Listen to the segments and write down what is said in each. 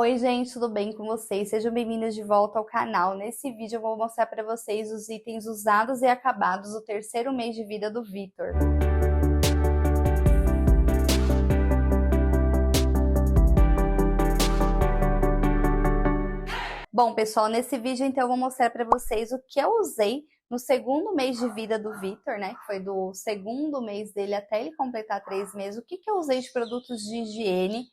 Oi gente, tudo bem com vocês? Sejam bem-vindas de volta ao canal. Nesse vídeo eu vou mostrar para vocês os itens usados e acabados do terceiro mês de vida do Vitor. Bom, pessoal, nesse vídeo então eu vou mostrar para vocês o que eu usei no segundo mês de vida do Vitor, né? Que foi do segundo mês dele até ele completar 3 meses. O que eu usei de produtos de higiene.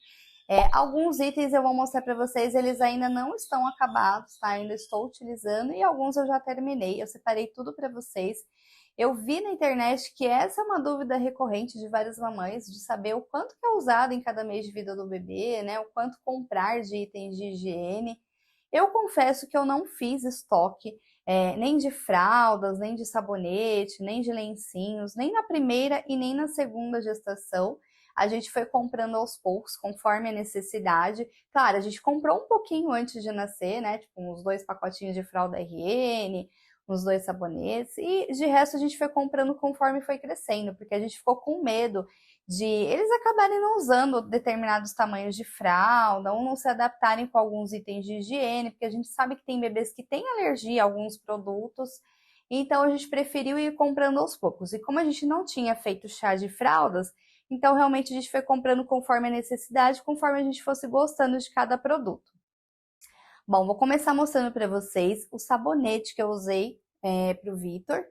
Alguns itens eu vou mostrar para vocês, eles ainda não estão acabados, tá? Ainda estou utilizando e alguns eu já terminei. Eu separei tudo para vocês. Eu vi na internet que essa é uma dúvida recorrente de várias mamães, de saber o quanto que é usado em cada mês de vida do bebê, né? O quanto comprar de itens de higiene. Eu confesso que eu não fiz estoque nem de fraldas, nem de sabonete, nem de lencinhos, nem na primeira e nem na segunda gestação. A gente foi comprando aos poucos, conforme a necessidade. Claro, a gente comprou um pouquinho antes de nascer, né? Tipo, uns 2 pacotinhos de fralda RN, uns 2 sabonetes. E de resto a gente foi comprando conforme foi crescendo, porque a gente ficou com medo de eles acabarem não usando determinados tamanhos de fralda, ou não se adaptarem com alguns itens de higiene, porque a gente sabe que tem bebês que têm alergia a alguns produtos, então a gente preferiu ir comprando aos poucos. E como a gente não tinha feito chá de fraldas, então realmente a gente foi comprando conforme a necessidade, conforme a gente fosse gostando de cada produto. Bom, vou começar mostrando para vocês o sabonete que eu usei para o Vitor.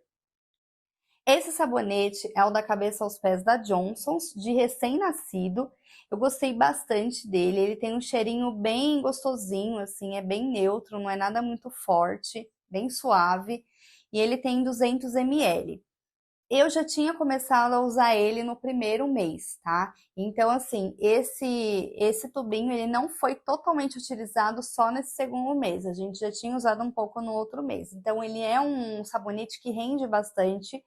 Esse sabonete é o da cabeça aos pés da Johnson's, de recém-nascido. Eu gostei bastante dele, ele tem um cheirinho bem gostosinho, assim, é bem neutro, não é nada muito forte, bem suave. E ele tem 200 ml. Eu já tinha começado a usar ele no primeiro mês, tá? Então, assim, esse tubinho, ele não foi totalmente utilizado só nesse segundo mês. A gente já tinha usado um pouco no outro mês. Então, ele é um sabonete que rende bastante.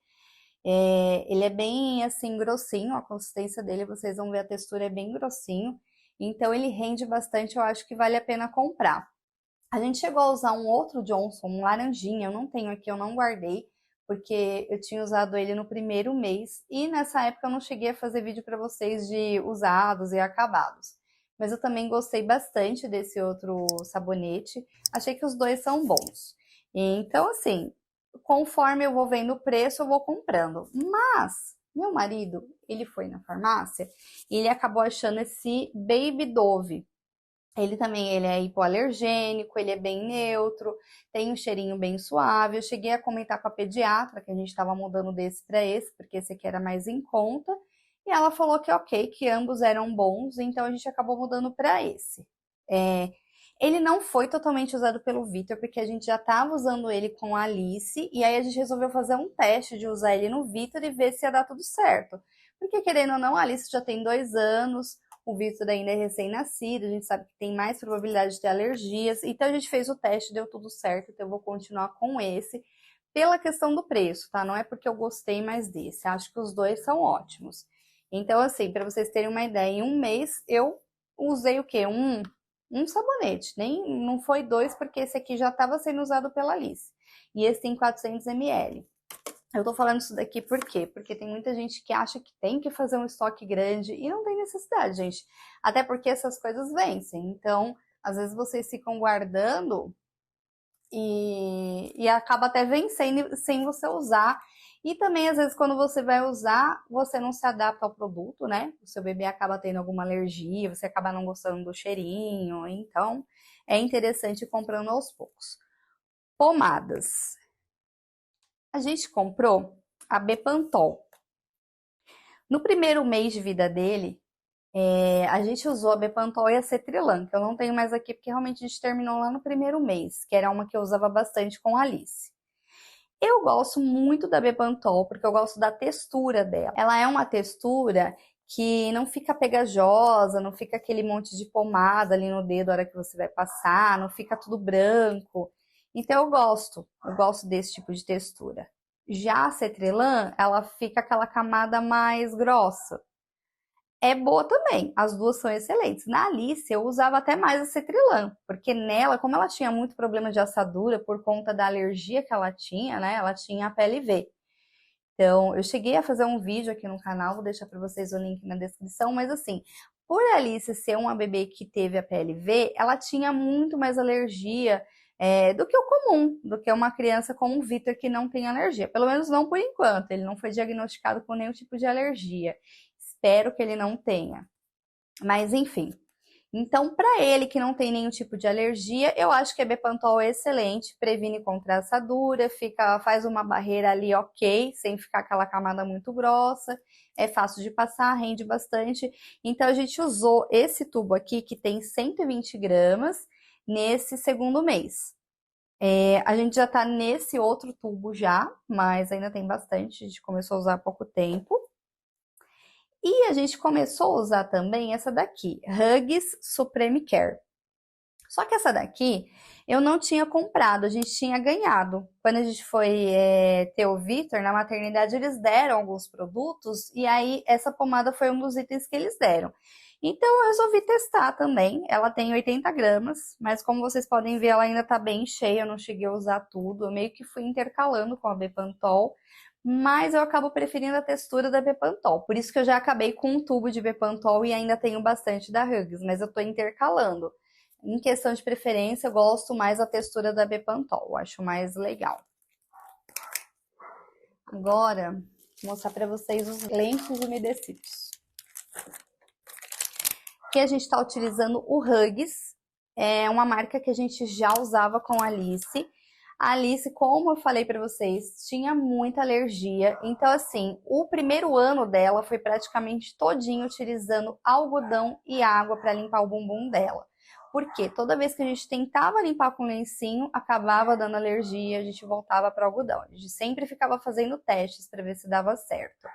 Ele é bem assim grossinho, a consistência dele, vocês vão ver, a textura é bem grossinho, então ele rende bastante, eu acho que vale a pena comprar. A gente chegou a usar um outro Johnson, um laranjinha, eu não tenho aqui, eu não guardei, porque eu tinha usado ele no primeiro mês, e nessa época eu não cheguei a fazer vídeo para vocês de usados e acabados. Mas eu também gostei bastante desse outro sabonete, achei que os dois são bons. Então, assim, conforme eu vou vendo o preço, eu vou comprando. Mas, meu marido, ele foi na farmácia e ele acabou achando esse Baby Dove. Ele é hipoalergênico, ele é bem neutro, tem um cheirinho bem suave. Eu cheguei a comentar com a pediatra que a gente estava mudando desse para esse, porque esse aqui era mais em conta. E ela falou que ok, que ambos eram bons, então a gente acabou mudando para esse. Ele não foi totalmente usado pelo Vitor, porque a gente já estava usando ele com a Alice, e aí a gente resolveu fazer um teste de usar ele no Vitor e ver se ia dar tudo certo. Porque, querendo ou não, a Alice já tem 2 anos, o Vitor ainda é recém-nascido, a gente sabe que tem mais probabilidade de ter alergias, então a gente fez o teste, deu tudo certo, então eu vou continuar com esse, pela questão do preço, tá? Não é porque eu gostei mais desse, acho que os dois são ótimos. Então, assim, para vocês terem uma ideia, em um mês eu usei o quê? Um sabonete, não foi 2, porque esse aqui já estava sendo usado pela Alice. E esse tem 400 ml. Eu tô falando isso daqui por quê? Porque tem muita gente que acha que tem que fazer um estoque grande e não tem necessidade, gente. Até porque essas coisas vencem. Então, às vezes vocês ficam guardando e acaba até vencendo sem você usar. E também, às vezes, quando você vai usar, você não se adapta ao produto, né? O seu bebê acaba tendo alguma alergia, você acaba não gostando do cheirinho. Então, é interessante ir comprando aos poucos. Pomadas. A gente comprou a Bepantol. No primeiro mês de vida dele, a gente usou a Bepantol e a Cetrilan, que eu não tenho mais aqui, porque realmente a gente terminou lá no primeiro mês, que era uma que eu usava bastante com a Alice. Eu gosto muito da Bepantol, porque eu gosto da textura dela. Ela é uma textura que não fica pegajosa, não fica aquele monte de pomada ali no dedo na hora que você vai passar, não fica tudo branco. Então eu gosto desse tipo de textura. Já a Cetrilan, ela fica aquela camada mais grossa. É boa também, as duas são excelentes. Na Alice, eu usava até mais a Cetrilan, porque nela, como ela tinha muito problema de assadura por conta da alergia que ela tinha, né? Ela tinha a PLV. Então, eu cheguei a fazer um vídeo aqui no canal, vou deixar para vocês o link na descrição, mas assim, por Alice ser uma bebê que teve a PLV, ela tinha muito mais alergia do que o comum, do que uma criança como o Vitor que não tem alergia. Pelo menos não por enquanto, ele não foi diagnosticado com nenhum tipo de alergia. Espero que ele não tenha. Mas enfim. Então, para ele que não tem nenhum tipo de alergia, eu acho que a Bepantol é excelente, previne contra assadura, faz uma barreira ali ok, sem ficar aquela camada muito grossa, é fácil de passar, rende bastante. Então, a gente usou esse tubo aqui, que tem 120 gramas, nesse segundo mês. A gente já tá nesse outro tubo já, mas ainda tem bastante, a gente começou a usar há pouco tempo. E a gente começou a usar também essa daqui, Huggies Supreme Care. Só que essa daqui eu não tinha comprado, a gente tinha ganhado. Quando a gente foi ter o Vitor na maternidade, eles deram alguns produtos e aí essa pomada foi um dos itens que eles deram. Então eu resolvi testar também. Ela tem 80 gramas, mas como vocês podem ver, ela ainda tá bem cheia, eu não cheguei a usar tudo. Eu meio que fui intercalando com a Bepantol, mas eu acabo preferindo a textura da Bepantol. Por isso que eu já acabei com um tubo de Bepantol e ainda tenho bastante da Huggies, mas eu tô intercalando. Em questão de preferência, eu gosto mais da textura da Bepantol, eu acho mais legal. Agora, vou mostrar para vocês os lenços umedecidos. Aqui a gente está utilizando o Huggies, é uma marca que a gente já usava com a Alice. A Alice, como eu falei para vocês, tinha muita alergia, então assim, o primeiro ano dela foi praticamente todinho utilizando algodão e água para limpar o bumbum dela. Porque toda vez que a gente tentava limpar com lencinho, acabava dando alergia, a gente voltava para o algodão. A gente sempre ficava fazendo testes para ver se dava certo.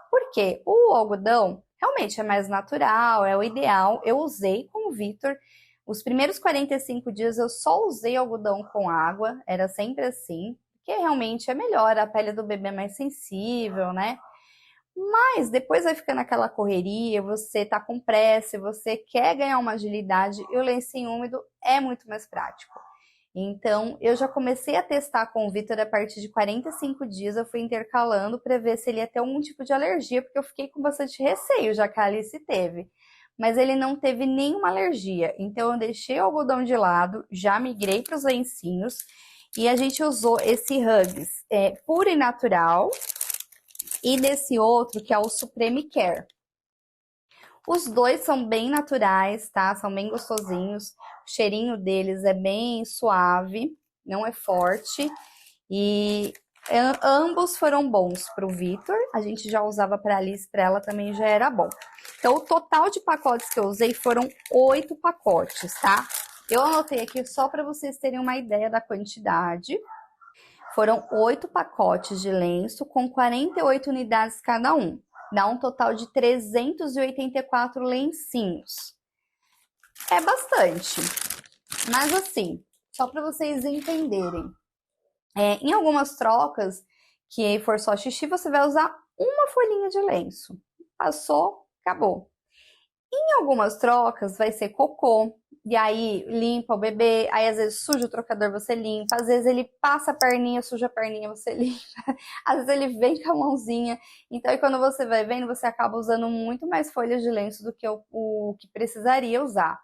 Porque o algodão realmente é mais natural, é o ideal. Eu usei com o Vitor. Os primeiros 45 dias eu só usei algodão com água, era sempre assim, porque realmente é melhor, a pele do bebê é mais sensível, né? Mas depois vai ficando aquela correria, você tá com pressa, você quer ganhar uma agilidade e o lencinho úmido é muito mais prático. Então, eu já comecei a testar com o Vitor a partir de 45 dias, eu fui intercalando para ver se ele ia ter algum tipo de alergia, porque eu fiquei com bastante receio, já que a Alice teve. Mas ele não teve nenhuma alergia, então eu deixei o algodão de lado, já migrei para os lencinhos e a gente usou esse Huggies puro e natural e desse outro que é o Supreme Care. Os dois são bem naturais, tá? São bem gostosinhos. O cheirinho deles é bem suave, não é forte. E ambos foram bons para o Vitor. A gente já usava para a Alice, para ela também já era bom. Então, o total de pacotes que eu usei foram 8 pacotes, tá? Eu anotei aqui só para vocês terem uma ideia da quantidade. Foram 8 pacotes de lenço com 48 unidades cada um. Dá um total de 384 lencinhos. É bastante. Mas assim, só para vocês entenderem. Em algumas trocas, que for só xixi, você vai usar uma folhinha de lenço. Passou, acabou. Em algumas trocas, vai ser cocô. E aí, limpa o bebê. Aí, às vezes, suja o trocador, você limpa. Às vezes, ele passa a perninha, suja a perninha, você limpa. Às vezes, ele vem com a mãozinha. Então, aí, quando você vai vendo, você acaba usando muito mais folhas de lenço do que o que precisaria usar.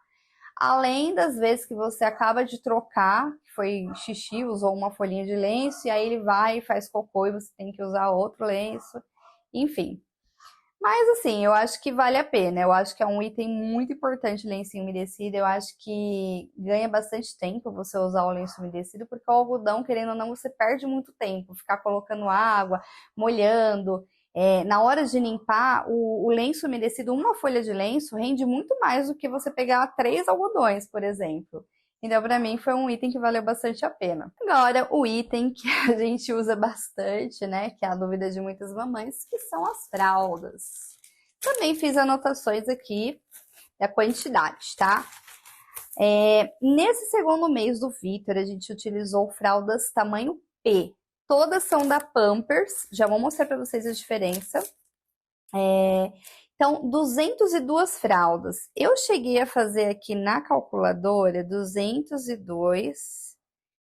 Além das vezes que você acaba de trocar, que foi xixi, usou uma folhinha de lenço, e aí ele vai e faz cocô e você tem que usar outro lenço. Enfim. Mas assim, eu acho que vale a pena. Eu acho que é um item muito importante, o lenço umedecido. Eu acho que ganha bastante tempo você usar o lenço umedecido, porque o algodão, querendo ou não, você perde muito tempo. Ficar colocando água, molhando. Na hora de limpar, o lenço umedecido, uma folha de lenço, rende muito mais do que você pegar 3 algodões, por exemplo. Então, para mim, foi um item que valeu bastante a pena. Agora, o item que a gente usa bastante, né, que é a dúvida de muitas mamães, que são as fraldas. Também fiz anotações aqui da quantidade, tá? Nesse segundo mês do Vitor, a gente utilizou fraldas tamanho P. Todas são da Pampers, já vou mostrar para vocês a diferença. Então, 202 fraldas. Eu cheguei a fazer aqui na calculadora 202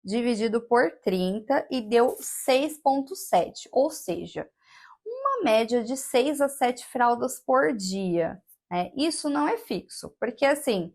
dividido por 30 e deu 6,7, ou seja, uma média de 6 a 7 fraldas por dia. né? Isso não é fixo, porque assim,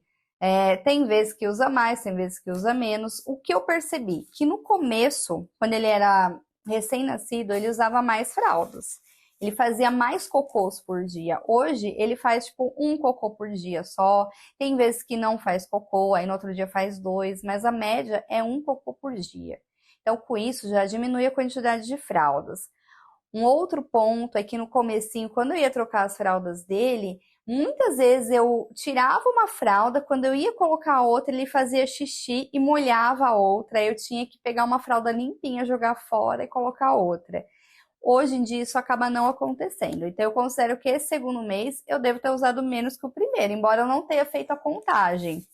tem vezes que usa mais, tem vezes que usa menos. O que eu percebi? Que no começo, quando ele era recém-nascido, ele usava mais fraldas. Ele fazia mais cocôs por dia. Hoje, ele faz, tipo, um cocô por dia só. Tem vezes que não faz cocô, aí no outro dia faz dois, mas a média é um cocô por dia. Então, com isso, já diminui a quantidade de fraldas. Um outro ponto é que no comecinho, quando eu ia trocar as fraldas dele, muitas vezes eu tirava uma fralda, quando eu ia colocar a outra, ele fazia xixi e molhava a outra. Aí eu tinha que pegar uma fralda limpinha, jogar fora e colocar outra. Hoje em dia isso acaba não acontecendo. Então eu considero que esse segundo mês eu devo ter usado menos que o primeiro, embora eu não tenha feito a contagem.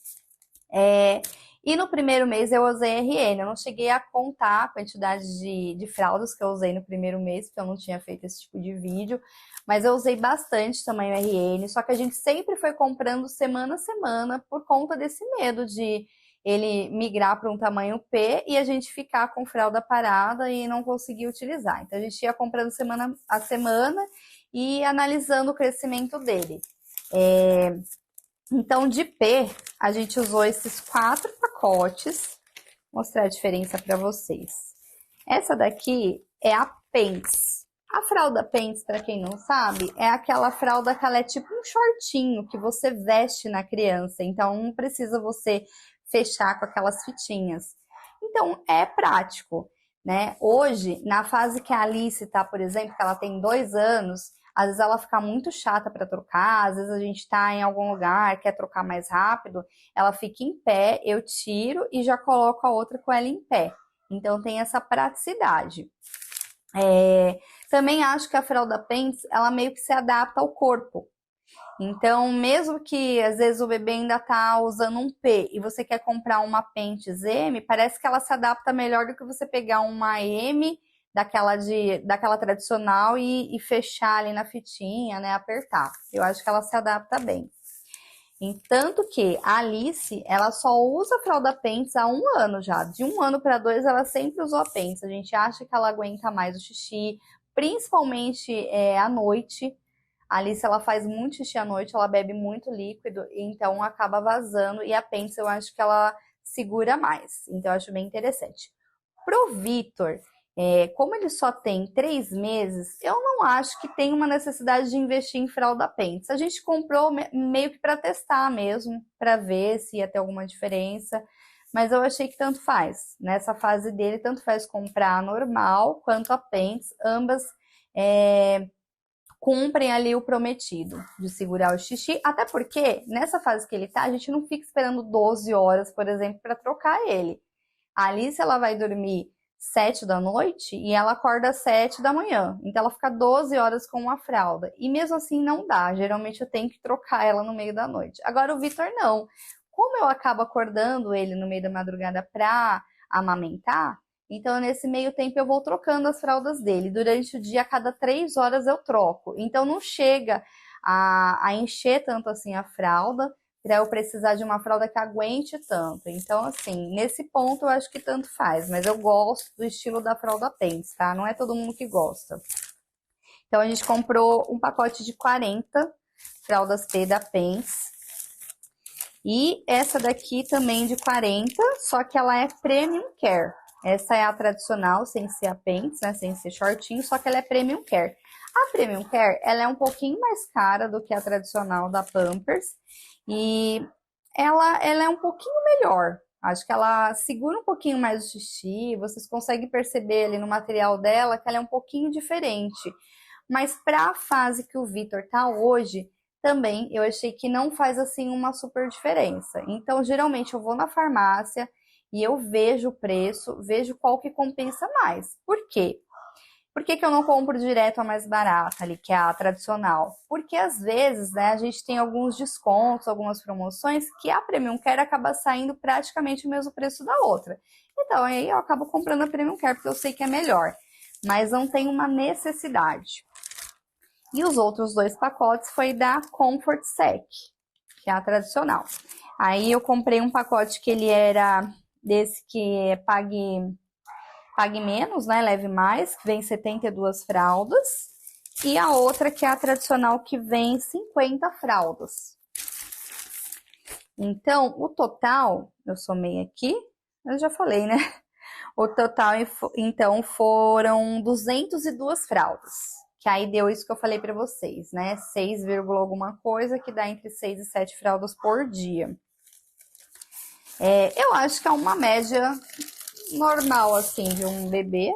E no primeiro mês eu usei RN, eu não cheguei a contar a quantidade de fraldas que eu usei no primeiro mês, porque eu não tinha feito esse tipo de vídeo, mas eu usei bastante tamanho RN, só que a gente sempre foi comprando semana a semana por conta desse medo de ele migrar para um tamanho P e a gente ficar com fralda parada e não conseguir utilizar. Então a gente ia comprando semana a semana e analisando o crescimento dele. Então, de P, a gente usou esses 4 pacotes. Vou mostrar a diferença para vocês. Essa daqui é a Pants. A fralda Pants, para quem não sabe, é aquela fralda que ela é tipo um shortinho que você veste na criança. Então, não precisa você fechar com aquelas fitinhas. Então, é prático, né? Hoje, na fase que a Alice tá, por exemplo, que ela tem 2 anos, às vezes ela fica muito chata para trocar, às vezes a gente tá em algum lugar, quer trocar mais rápido, ela fica em pé, eu tiro e já coloco a outra com ela em pé. Então tem essa praticidade. Também acho que a fralda Pants, ela meio que se adapta ao corpo. Então, mesmo que às vezes o bebê ainda tá usando um P e você quer comprar uma Pants M, parece que ela se adapta melhor do que você pegar uma M daquela tradicional e fechar ali na fitinha, né, apertar. Eu acho que ela se adapta bem. Tanto que a Alice, ela só usa a fralda Pants há 1 ano já. De 1 ano para 2, ela sempre usou a Pants. A gente acha que ela aguenta mais o xixi, principalmente à noite. A Alice, ela faz muito xixi à noite, ela bebe muito líquido, então acaba vazando. E a Pants, eu acho que ela segura mais. Então, eu acho bem interessante. Pro Vitor, como ele só tem 3 meses, eu não acho que tem uma necessidade de investir em fralda Pants. A gente comprou meio que para testar mesmo, para ver se ia ter alguma diferença, mas eu achei que tanto faz. Nessa fase dele, tanto faz comprar a normal quanto a Pants, ambas cumprem ali o prometido de segurar o xixi, até porque nessa fase que ele tá, a gente não fica esperando 12 horas, por exemplo, para trocar ele. A Alice, ela vai dormir 7 da noite e ela acorda às 7 da manhã. Então ela fica 12 horas com uma fralda. E mesmo assim não dá. Geralmente eu tenho que trocar ela no meio da noite. Agora o Vitor não. Como eu acabo acordando ele no meio da madrugada para amamentar, então nesse meio tempo eu vou trocando as fraldas dele. Durante o dia, a cada 3 horas eu troco. Então não chega a encher tanto assim a fralda para eu precisar de uma fralda que aguente tanto. Então, assim, nesse ponto eu acho que tanto faz, mas eu gosto do estilo da fralda Pants, tá? Não é todo mundo que gosta. Então, a gente comprou um pacote de 40 fraldas P da Pants. E essa daqui também de 40, só que ela é Premium Care. Essa é a tradicional, sem ser a Pants, né? Sem ser shortinho, só que ela é Premium Care. A Premium Care, ela é um pouquinho mais cara do que a tradicional da Pampers. E ela é um pouquinho melhor. Acho que ela segura um pouquinho mais o xixi. Vocês conseguem perceber ali no material dela que ela é um pouquinho diferente. Mas para a fase que o Vitor tá hoje, também eu achei que não faz assim uma super diferença. Então, geralmente eu vou na farmácia e eu vejo o preço, vejo qual que compensa mais. Por quê? Por que eu não compro direto a mais barata ali, que é a tradicional? Porque às vezes, né, a gente tem alguns descontos, algumas promoções que a Premium Care acaba saindo praticamente o mesmo preço da outra. Então aí eu acabo comprando a Premium Care porque eu sei que é melhor, mas não tem uma necessidade. E os outros 2 pacotes foi da Comfort Sec, que é a tradicional. Aí eu comprei um pacote que ele era desse que pague menos, né? Leve mais, que vem 72 fraldas. E a outra que é a tradicional, que vem 50 fraldas. Então, o total, eu somei aqui, eu já falei, né? O total, então, foram 202 fraldas. Que aí deu isso que eu falei pra vocês, né? 6, alguma coisa, que dá entre 6 e 7 fraldas por dia. Eu acho que é uma média normal, assim, de um bebê.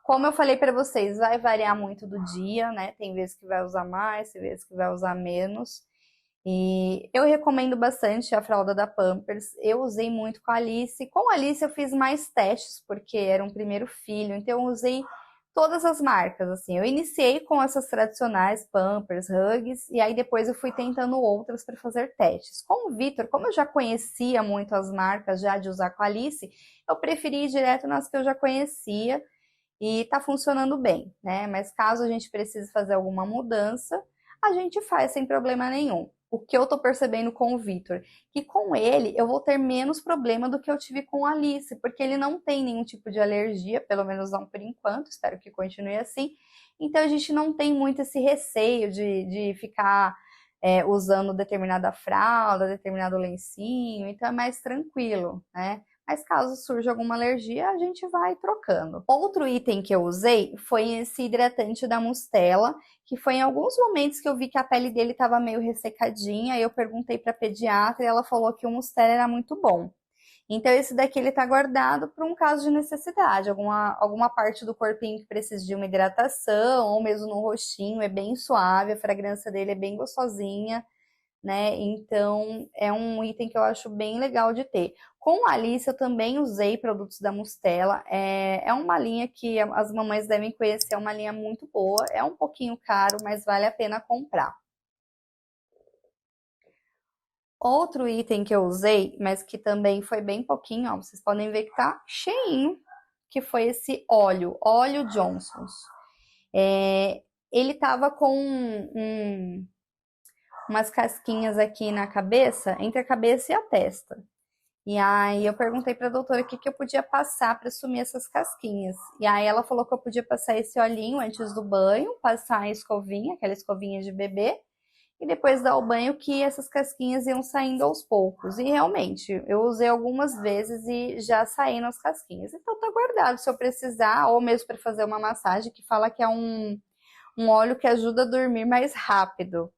Como eu falei pra vocês, vai variar muito do dia, né? Tem vezes que vai usar mais, tem vezes que vai usar menos. E eu recomendo bastante a fralda da Pampers. Eu usei muito com a Alice. Com a Alice eu fiz mais testes, porque era um primeiro filho, então eu usei todas as marcas, assim. Eu iniciei com essas tradicionais, Pampers, Huggies, e aí depois eu fui tentando outras para fazer testes. Com o Vitor, como eu já conhecia muito as marcas já de usar com a Alice, eu preferi ir direto nas que eu já conhecia e tá funcionando bem, né? Mas caso a gente precise fazer alguma mudança, a gente faz sem problema nenhum. O que eu tô percebendo com o Vitor, que com ele eu vou ter menos problema do que eu tive com a Alice, porque ele não tem nenhum tipo de alergia, pelo menos não por enquanto, espero que continue assim. Então a gente não tem muito esse receio de ficar usando determinada fralda, determinado lencinho, então é mais tranquilo, né? Mas caso surja alguma alergia, a gente vai trocando. Outro item que eu usei foi esse hidratante da Mustela, que foi em alguns momentos que eu vi que a pele dele estava meio ressecadinha, e eu perguntei para a pediatra e ela falou que o Mustela era muito bom. Então esse daqui ele tá guardado para um caso de necessidade, alguma parte do corpinho que precisa de uma hidratação, ou mesmo no rostinho, é bem suave, a fragrância dele é bem gostosinha, né? Então é um item que eu acho bem legal de ter. Com a Alice eu também usei produtos da Mustela, é uma linha que as mamães devem conhecer, é uma linha muito boa, é um pouquinho caro, mas vale a pena comprar. Outro item que eu usei, mas que também foi bem pouquinho, ó, vocês podem ver que tá cheinho, que foi esse óleo Johnson's. Ele tava com umas casquinhas aqui na cabeça, entre a cabeça e a testa. E aí eu perguntei pra doutora o que eu podia passar para sumir essas casquinhas. E aí ela falou que eu podia passar esse olhinho antes do banho, passar a escovinha, aquela escovinha de bebê, e depois dar o banho que essas casquinhas iam saindo aos poucos. E realmente, eu usei algumas vezes e já saíram as casquinhas. Então tá guardado se eu precisar, ou mesmo para fazer uma massagem, que fala que é um óleo que ajuda a dormir mais rápido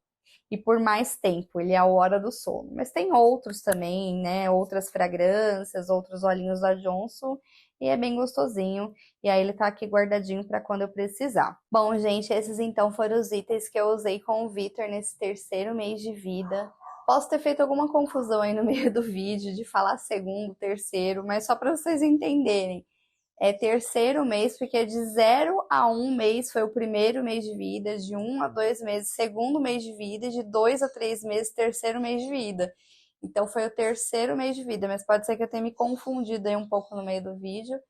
e por mais tempo, ele é a hora do sono. Mas tem outros também, né? Outras fragrâncias, outros olhinhos da Johnson, e é bem gostosinho. E aí ele tá aqui guardadinho para quando eu precisar. Bom, gente, esses então foram os itens que eu usei com o Vitor nesse terceiro mês de vida. Posso ter feito alguma confusão aí no meio do vídeo, de falar segundo, terceiro, mas só para vocês entenderem. É terceiro mês, porque de 0 a 1 mês foi o primeiro mês de vida, de 1 a 2 meses, segundo mês de vida, de 2 a 3 meses, terceiro mês de vida. Então foi o terceiro mês de vida, mas pode ser que eu tenha me confundido aí um pouco no meio do vídeo,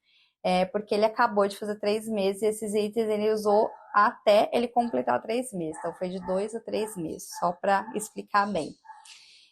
porque ele acabou de fazer 3 meses e esses itens ele usou até ele completar 3 meses. Então foi de 2 a 3 meses, só para explicar bem.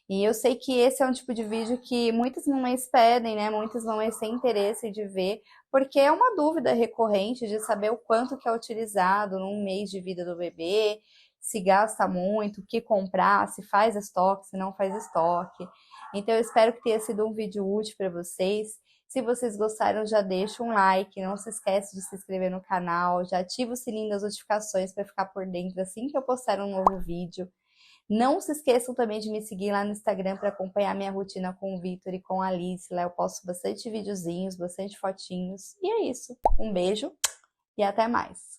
E eu sei que esse é um tipo de vídeo que muitas mamães pedem, né? Muitas mamães têm interesse de ver, porque é uma dúvida recorrente de saber o quanto que é utilizado num mês de vida do bebê, se gasta muito, o que comprar, se faz estoque, se não faz estoque. Então eu espero que tenha sido um vídeo útil para vocês. Se vocês gostaram, já deixa um like, não se esquece de se inscrever no canal, já ativa o sininho das notificações para ficar por dentro assim que eu postar um novo vídeo. Não se esqueçam também de me seguir lá no Instagram para acompanhar minha rotina com o Vitor e com a Alice. Lá eu posto bastante videozinhos, bastante fotinhos. E é isso. Um beijo e até mais.